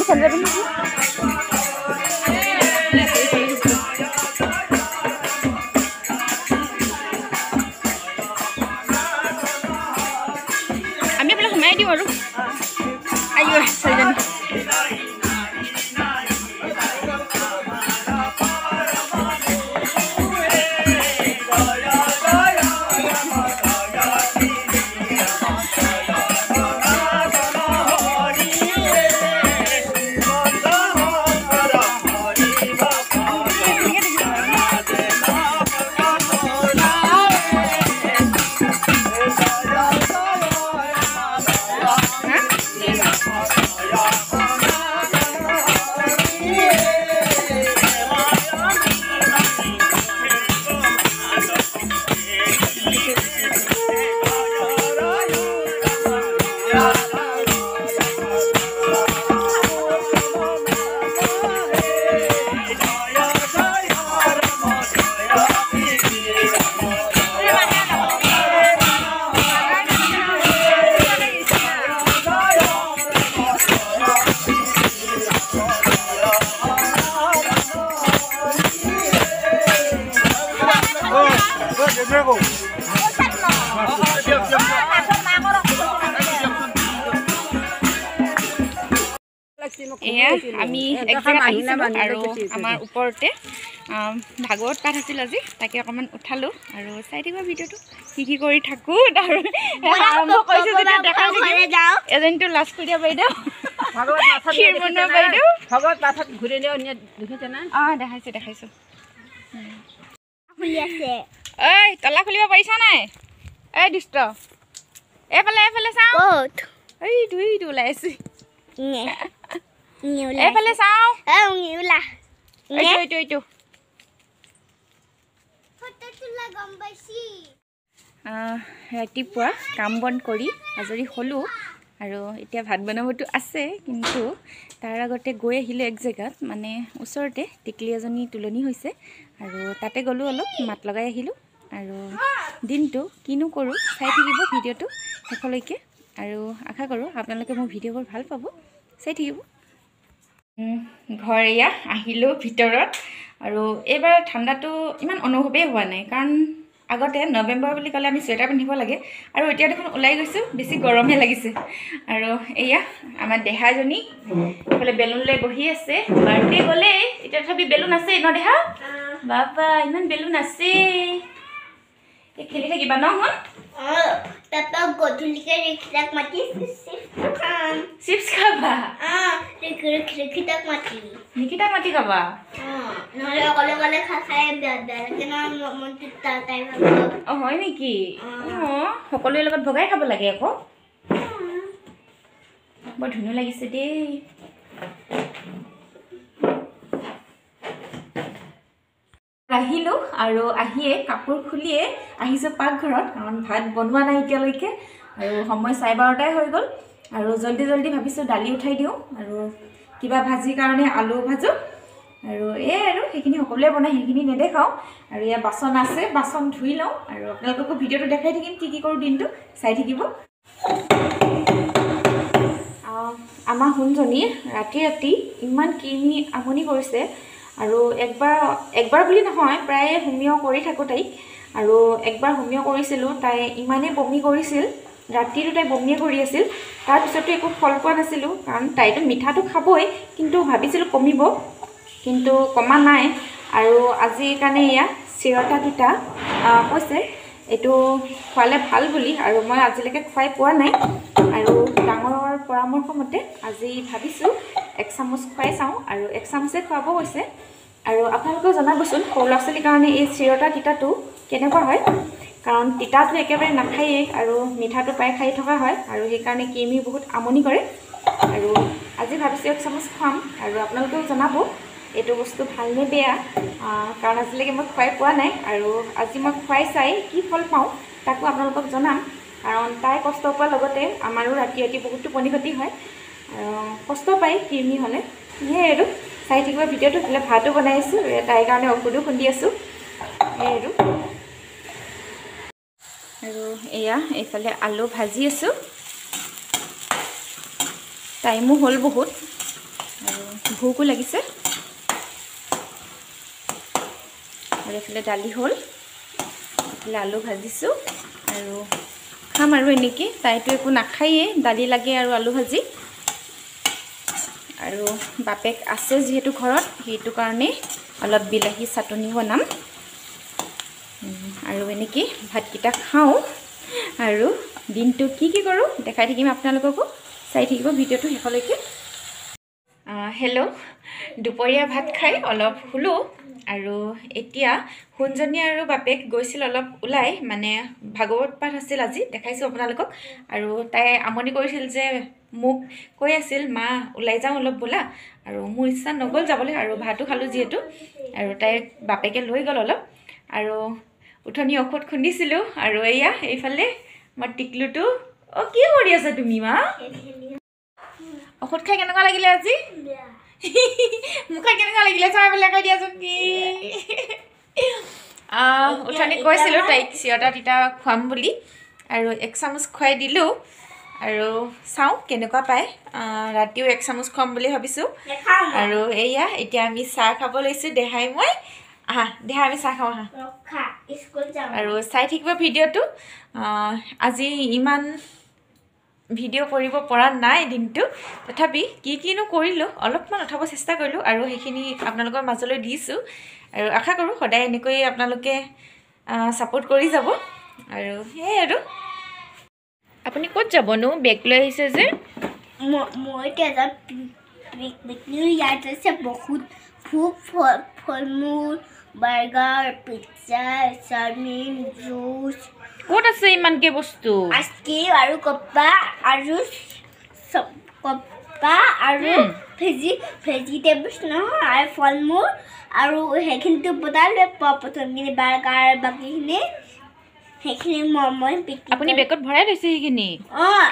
চেন্ডেল পিন্ধিছো আমি বোলে সোমাই দিওঁ আৰু আইও ছোৱালীজনী আমি একজেগাত আহিছিলোঁ আৰু আমাৰ ওপৰতে ভাগৱত পাঠ আছিল আজি তাকে অকণমান উঠালোঁ আৰু চাই থাকিব ভিডিঅ'টো কি কৰি থাকোঁ আৰু আৰম্ভ কৰিছোঁ যেতিয়া দেখাই থাকিম এজনীটো লাজ কৰি দিয়া বাইদেউ ভাগৱত পাঠত ঘূৰি নিয়ে দেখিছে না অঁ দেখাইছোঁ ঐ তলা খুলিব পাৰিছা নাই এই দুষ্ট এইফালে চাওঁ এই দুইটো ওলাই আছোঁ এইফালে চাওঁ এইটো ৰাতিপুৱা কাম বন কৰি আজৰি হ'লোঁ আৰু এতিয়া ভাত বনাবতো আছে কিন্তু তাৰ আগতে গৈ আহিলোঁ এক জেগাত মানে ওচৰতে টিকলি এজনী তুলনি হৈছে আৰু তাতে গ'লোঁ অলপ মাত লগাই আহিলোঁ আৰু দিনটো কিনো কৰোঁ চাই থাকিব ভিডিঅ'টো শেষলৈকে আৰু আশা কৰোঁ আপোনালোকে মোৰ ভিডিঅ'বোৰ ভাল পাব চাই থাকিব ঘৰ এয়া আহিলোঁ ভিতৰত আৰু এইবাৰ ঠাণ্ডাটো ইমান অনুভৱেই হোৱা নাই কাৰণ আগতে নৱেম্বৰ বুলি ক'লে আমি চুৱেটাৰ পিন্ধিব লাগে আৰু এতিয়া দেখোন ওলাই গৈছোঁ বেছি গৰমহে লাগিছে আৰু এয়া আমাৰ দেহাজনী এইফালে বেলুন লৈ বহি আছে বাৰ্থডে গ'লেই এতিয়া তথাপি বেলুন আছে ন দেহা বাবা ইমান বেলুন আছে এই খেলি থাকিবা ন হন Tata godulike rikitak mati chips khaba rikitak mati Nikita mati khaba নহলে অকলে অকলে খাই বেয়া কেন মনটো তাই অ হয় নেকি অ সকলোৰে লগত ভগাই খাব লাগে আকৌ বৰ ধুনীয়া লাগিছে দেই আহিলোঁ আৰু আহিয়ে কাপোৰ খুলিয়ে আহিছোঁ পাকঘৰত কাৰণ ভাত বনোৱা নাই এতিয়ালৈকে আৰু সময় 12:30 হৈ গ'ল আৰু জলদি ভাবিছোঁ দালি উঠাই দিওঁ আৰু কিবা ভাজিৰ কাৰণে আলু ভাজো আৰু আৰু সেইখিনি সকলোৱে বনাই সেইখিনি নেদেখাওঁ আৰু ইয়াত বাচন আছে বাচন ধুই লওঁ আৰু আপোনালোককো ভিডিঅ'টো দেখাই থাকিম কি কৰোঁ দিনটো চাই থাকিব আমাৰ হুনজনীৰ ৰাতি ইমান কিমি আমনি কৰিছে আৰু একবাৰ বুলি নহয় প্ৰায় হোমিও কৰি থাকোঁ তাইক আৰু একবাৰ হোমিও কৰিছিলোঁ তাই ইমানেই বমি কৰিছিল ৰাতিটো তাই বমিয়ে কৰি আছিল তাৰপিছতো একো ফল পোৱা নাছিলোঁ কাৰণ তাইতো মিঠাটো খাবই কিন্তু ভাবিছিলোঁ কমিব কিন্তু কমা নাই আৰু আজিৰ কাৰণে এয়া চিৰতা দুটা কৈছে এইটো খোৱালে ভাল বুলি আৰু মই আজিলৈকে খুৱাই পোৱা নাই আৰু ডাঙৰৰ পৰামৰ্শ মতে আজি ভাবিছোঁ 1 চামুচ খুৱাই চাওঁ আৰু 1 চামুচে খুৱাব কৈছে আৰু আপোনালোকেও জনাবচোন সৰু ল'ৰা ছোৱালীৰ কাৰণে এই চিৰতা তিতাটো কেনেকুৱা হয় কাৰণ তিতাটো একেবাৰে নাখায়েই আৰু মিঠাটো প্ৰায় খাই থকা হয় আৰু সেইকাৰণে কিমি বহুত আমনি কৰে আৰু আজি ভাবিছোঁ 1 চামুচ খুৱাম আৰু আপোনালোকেও জনাব এইটো বস্তু ভাল নে বেয়া কাৰণ আজিলৈকে মই খুৱাই পোৱা নাই আৰু আজি মই খুৱাই চাই কি ফল পাওঁ তাকো আপোনালোকক জনাম কাৰণ তাই কষ্ট পোৱাৰ লগতে আমাৰো ৰাতি বহুত টোপনি ক্ষতি হয় কষ্ট পায় কিমি হ'লে সেয়াই আৰু চাই থাকিব ভিডিঅ'টো হ'লে ভাতো বনাই আছোঁ তাইৰ কাৰণে ঔষধো খুন্দি আছোঁ আৰু এয়া এইফালে আলু ভাজি আছোঁ টাইমো হ'ল বহুত ভোকো লাগিছে আৰু এফালে দালি হ'ল এফালে আলু ভাজিছোঁ আৰু খাম আৰু এনেকৈ তাইতো একো নাখায়ে দালি লাগে আৰু আলু ভাজি আৰু বাপেক আছে যিহেতু ঘৰত সেইটো কাৰণে অলপ বিলাহী চাটনি বনাম আৰু এনেকৈ ভাতকেইটা খাওঁ আৰু দিনটো কি কৰোঁ দেখাই থাকিম আপোনালোককো চাই থাকিব ভিডিঅ'টো শেষলৈকে হেল্ল' দুপৰীয়া ভাত খাই অলপ শুলোঁ আৰু এতিয়া সোণজনী আৰু বাপেক গৈছিল অলপ ওলাই মানে ভাগৱত পাঠ আছিল আজি দেখাইছোঁ আপোনালোকক আৰু তাই আমনি কৰিছিল যে মোক কৈ আছিল মা ওলাই যাওঁ অলপ বোলা আৰু মোৰ ইচ্ছা নগ'ল যাবলৈ আৰু ভাতো খালোঁ যিহেতু আৰু তাইক বাপেকে লৈ গ'ল অলপ আৰু উঠনি ঔষধ খুন্দিছিলোঁ আৰু এয়া এইফালে মই টিকলুটো কি কৰি আছা তুমি মা ঔষধ খাই কেনেকুৱা লাগিলে আজি মোক খাই কেনেকুৱা লাগিলে চাই পেলাই কৈ দিয়াচোন কি উঠনি কৈছিলোঁ তাইক চিৰতা তিতা খুৱাম বুলি আৰু 1 চামুচ খুৱাই দিলোঁ আৰু চাওঁ কেনেকুৱা পায় ৰাতিও 1 চামুচ খুৱাম বুলি ভাবিছোঁ আৰু এয়া এতিয়া আমি চাহ খাব লৈছোঁ দেহাই মই আহা দেহা আমি চাহ খাওঁ আহা আৰু চাই থাকিব ভিডিঅ'টো আজি ইমান ভিডিঅ' কৰিব পৰা নাই দিনটো তথাপি কিনো কৰিলোঁ অলপমান উঠাব চেষ্টা কৰিলোঁ আৰু সেইখিনি আপোনালোকৰ মাজলৈ দিছোঁ আৰু আশা কৰোঁ সদায় এনেকৈ আপোনালোকে ছাপোৰ্ট কৰি যাব আৰু সেয়াই আৰু আপুনি ক'ত যাবনো বেগ লৈ আহিছে যে মই ইয়াত আছে বহুত ফল মূল বাৰ্গাৰ পিজ্জা চাওমিন জুচ ক'ত আছে ইমানকৈ বস্তু আইচক্ৰীম আৰু কপ্পা আৰু ভেজিটেবলছ নহয় আৰু ফল মূল আৰু সেইখিনিতো বনালে প্ৰথমখিনি বাৰ্গাৰ বাকীখিনি সেইখিনি মই আপুনি বেগত ভৰাই লৈছে সেইখিনি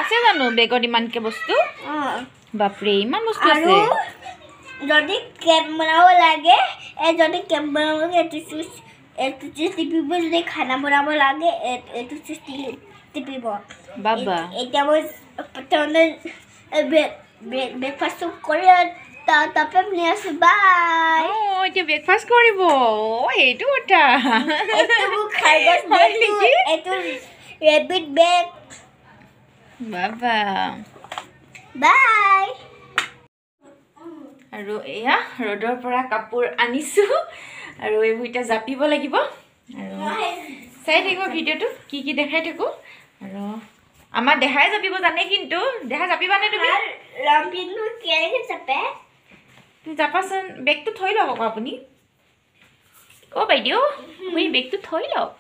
আছে জানো বেগত ইমানকৈ বস্তু বাপৰে ইমান বস্তু আছে যদি কেক বনাব লাগে এইটো চুইচ টিপিব যদি খানা বনাব লাগে এইটো চুইচ টিপিব বাবা এতিয়া মই প্ৰথমতে ব্ৰেকফাষ্ট কৰি তাৰপৰা নি আছোঁ বাই এতিয়া ব্ৰেকফাষ্ট কৰিব সেইটো কথা এইটো ৰেবিট বেগ বাবা বাই আৰু এয়া ৰ'দৰ পৰা কাপোৰ আনিছোঁ আৰু এইবোৰ এতিয়া জাপিব লাগিব আৰু চাই থাকিব ভিডিঅ'টো কি দেখাই থাকোঁ আৰু আমাৰ দেহাই জাপিব জানে কিন্তু দেহা জাপিবানে তুমি জাপাচোন বেগটো থৈ লওক আকৌ আপুনি বাইদেউ আপুনি বেগটো থৈ লওক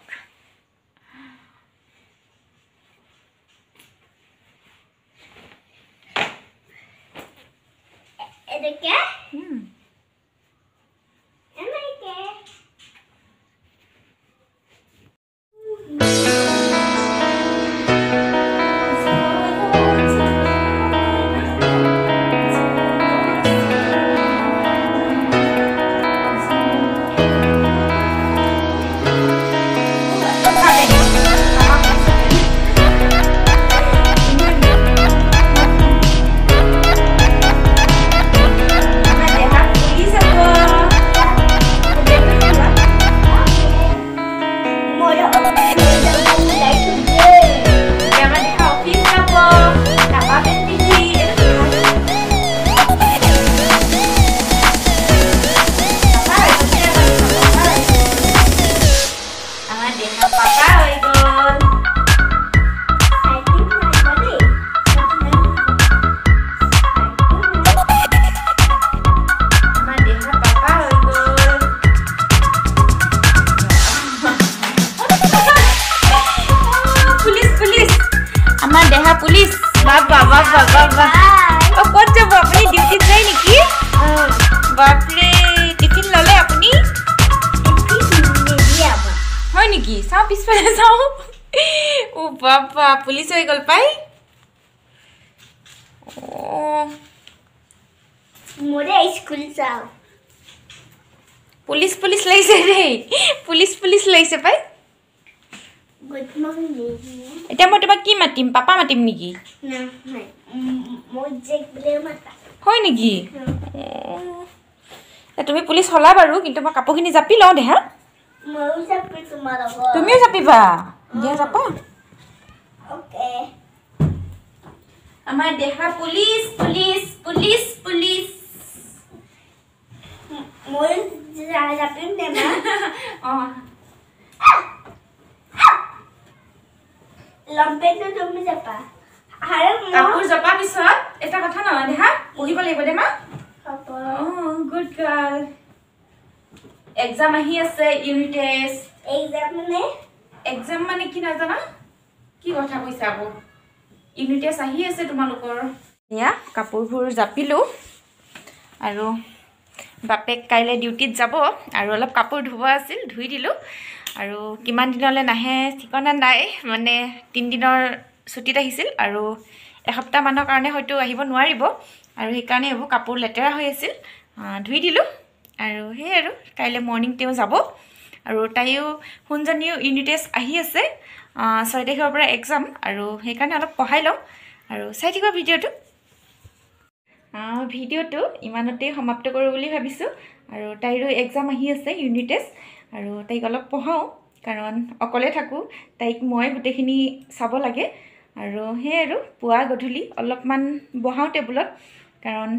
ক'ত যাব আপুনি ডিউটিত যায় নেকি বাপৰে টিফিন ল'লে আপুনি হয় নেকি চাওঁ পিছফালে চাওঁ বাবা পুলিচ হৈ গ'ল পাই মোৰে স্কুল চাওঁ পুলিচ লাগিছে দেই পুলিচ লাগিছে পাই এতিয়া মই তোমাক কি মাতিম পাপা মাতিম নেকি হয় নেকি তুমি পুলিচ হলা বাৰু কিন্তু মই কাপোৰখিনি জাপি লওঁ দেহা ময়ো যাবি তোমাৰ লগত তুমিও জাপিবা দিয়া জাপা অ'কে আমাৰ দেহা পুলিচ পুলিচ পুলিচ পুলিচ মই যাবিম দে মা অঁ লম্পেনটো তুমি যাবা আৰু কাপোৰ জপা পিছত এটা কথা নহয় দেহা পঢ়িব লাগিব দে মা হ'ব অঁ গুড গাৰ্ল এক্সাম আহি আছে ইউনিট টেষ্ট এক্সাম মানে কি নাজানা কি কথা কৈছা আকৌ ইউনিট টেষ্ট আহি আছে তোমালোকৰ এয়া কাপোৰবোৰ জাপিলোঁ আৰু বাপেক কাইলৈ ডিউটিত যাব আৰু অলপ কাপোৰ ধুব আছিল ধুই দিলোঁ আৰু কিমান দিনলৈ নাহে ঠিকনা নাই মানে 3 দিনৰ ছুটীত আহিছিল আৰু এসপ্তাহমানৰ কাৰণে হয়তো আহিব নোৱাৰিব আৰু সেইকাৰণে এইবোৰ কাপোৰ লেতেৰা হৈ আছিল ধুই দিলোঁ আৰু সেই আৰু কাইলৈ মৰ্ণিং তেওঁ যাব আৰু তাইও সোণজনীও ইউনিট টেষ্ট আহি আছে 6 তাৰিখৰ পৰা এক্সাম আৰু সেইকাৰণে অলপ পঢ়াই লওঁ আৰু চাই থাকিব ভিডিঅ'টো ইমানতেই সমাপ্ত কৰোঁ বুলি ভাবিছোঁ আৰু তাইৰো এক্সাম আহি আছে ইউনিট টেষ্ট আৰু তাইক অলপ পঢ়াওঁ কাৰণ অকলে থাকোঁ তাইক মই গোটেইখিনি চাব লাগে আৰু সেই আৰু পুৱা গধূলি অলপমান বহাওঁ টেবুলত কাৰণ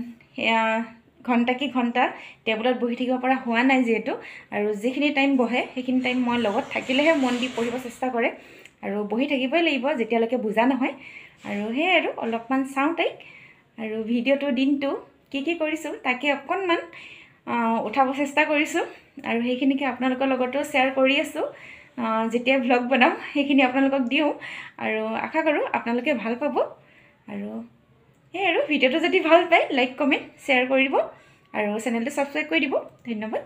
ঘণ্টা কি ঘণ্টা টেবুলত বহি থাকিব পৰা হোৱা নাই যিহেতু আৰু যিখিনি টাইম বহে সেইখিনি টাইম মই লগত থাকিলেহে মন দি পঢ়িব চেষ্টা কৰে আৰু বহি থাকিবই লাগিব যেতিয়ালৈকে বুজা নহয় আৰু সেই আৰু অলপমান চাওঁ তাইক আৰু ভিডিঅ'টো দিনটো কি কৰিছোঁ তাকে অকণমান উঠাব চেষ্টা কৰিছোঁ আৰু সেইখিনিকে আপোনালোকৰ লগতো শ্বেয়াৰ কৰি আছোঁ যেতিয়া ভ্লগ বনাম সেইখিনি আপোনালোকক দিওঁ আৰু আশা কৰোঁ আপোনালোকে ভাল পাব আৰু সেই আৰু ভিডিঅ'টো যদি ভাল পায় লাইক কমেণ্ট শ্বেয়াৰ কৰি দিব আৰু চেনেলটো ছাবস্ক্ৰাইব কৰি দিব ধন্যবাদ